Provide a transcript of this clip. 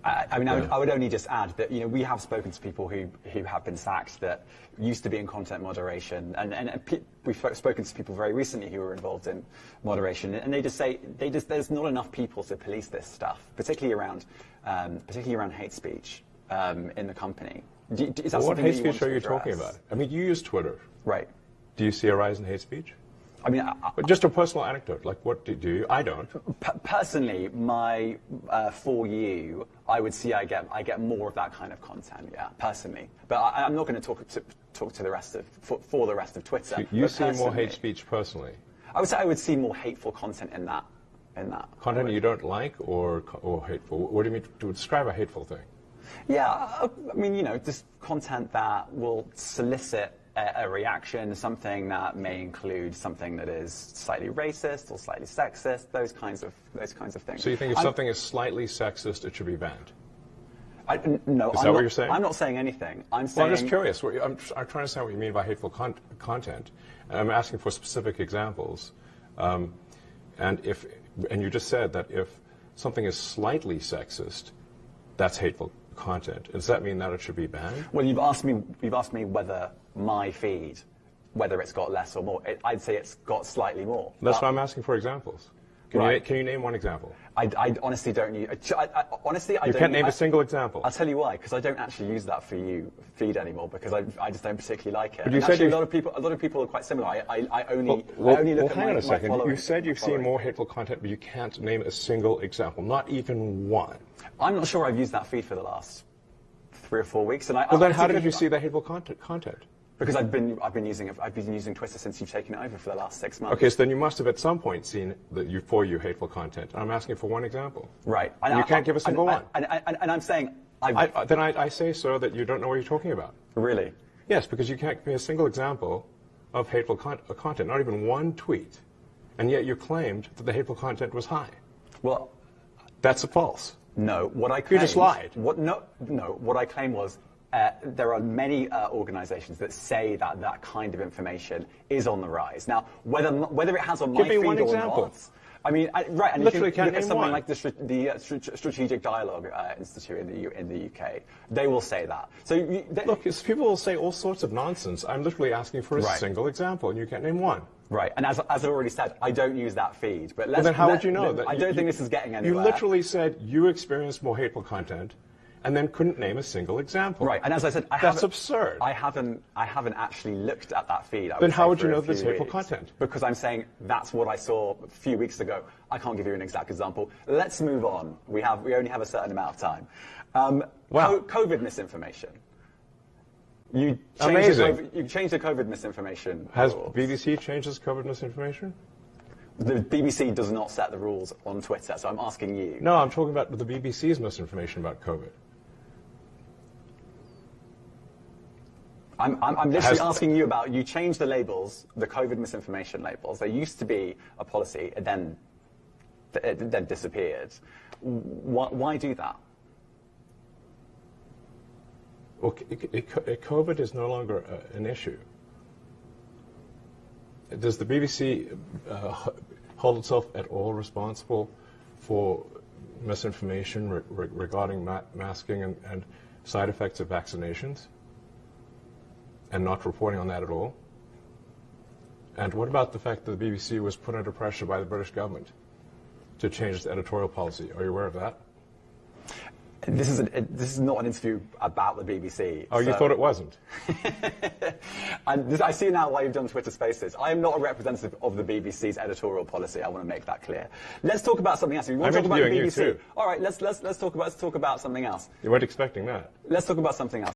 I mean, I would only just add that, we have spoken to people who have been sacked that used to be in content moderation, and we've spoken to people very recently who were involved in moderation, and they just say there's not enough people to police this stuff, particularly around hate speech in the company. Is that what hate speech are you address? talking about? I mean, you use Twitter, right? Do you see a rise in hate speech? I mean, but just a personal anecdote. Like, what do you? I don't. Personally, my for you, I would see I get more of that kind of content. Yeah, personally, but I'm not going to talk to the rest of for the rest of Twitter. So you see more hate speech personally? I would say I would see more hateful content in that. Content you don't like or hateful? What do you mean to describe a hateful thing? Yeah, I mean, just content that will solicit a reaction, something that may include something that is slightly racist or slightly sexist, those kinds of things. So you think if something is slightly sexist, it should be banned? No, is that what you're saying? I'm not saying anything. I'm just curious. I'm trying to understand what you mean by hateful content. And I'm asking for specific examples. And you just said that if something is slightly sexist, that's hateful content. Does that mean that it should be banned? Well, you've asked me whether my feed, whether it's got less or more. I'd say it's got slightly more. That's why I'm asking for examples. Can you name one example? I honestly don't use. Honestly, I don't. You can't name a single example. I'll tell you why. Because I don't actually use that for you feed anymore. Because I just don't particularly like it. But you said actually, a lot of people are quite similar. I only look at hang on a second. my You said you've seen more hateful content, but you can't name a single example, not even one. I'm not sure I've used that feed for the last 3 or 4 weeks. And then how did you see that hateful content? Because I've been using Twitter since you've taken it over for the last 6 months. Okay, so then you must have at some point seen for you hateful content. I'm asking for one example. Right. And you can't give a single one. And I'm saying then I say, sir, that you don't know what you're talking about. Really? Yes, because you can't give me a single example of hateful content, not even one tweet, and yet you claimed that the hateful content was high. Well, that's false. No, what I claimed... You just lied. What I claimed was there are many organizations that say that kind of information is on the rise. Now, whether it has on my feed or not... I mean, right, and literally if you look at something one. like the Strategic Dialogue Institute in the UK, they will say that. So look, people will say all sorts of nonsense. I'm literally asking for a single example, and you can't name one. Right, and as I already said, I don't use that feed. But then how would you know that? I don't think this is getting anywhere. You literally said you experienced more hateful content, and then couldn't name a single example. Right, and as I said, that's absurd. I haven't actually looked at that feed. Then how would you know there's hateful content? Because I'm saying that's what I saw a few weeks ago. I can't give you an exact example. Let's move on. We only have a certain amount of time. COVID misinformation. You changed the COVID misinformation. Has BBC changed its COVID misinformation? The BBC does not set the rules on Twitter, so I'm asking you. No, I'm talking about the BBC's misinformation about COVID. I'm literally asking you about, you changed the labels, the COVID misinformation labels. There used to be a policy, it then disappeared. Why do that? Well, COVID is no longer an issue. Does the BBC hold itself at all responsible for misinformation regarding masking and side effects of vaccinations, and not reporting on that at all? And what about the fact that the BBC was put under pressure by the British government to change its editorial policy? Are you aware of that? This is not an interview about the BBC. Oh, you thought it wasn't? I see now why you've done Twitter Spaces. I am not a representative of the BBC's editorial policy. I want to make that clelear. Let's talk about something else. You want to talk about the BBC? You too. All right, let's talk about something else. You weren't expecting that. Let's talk about something else.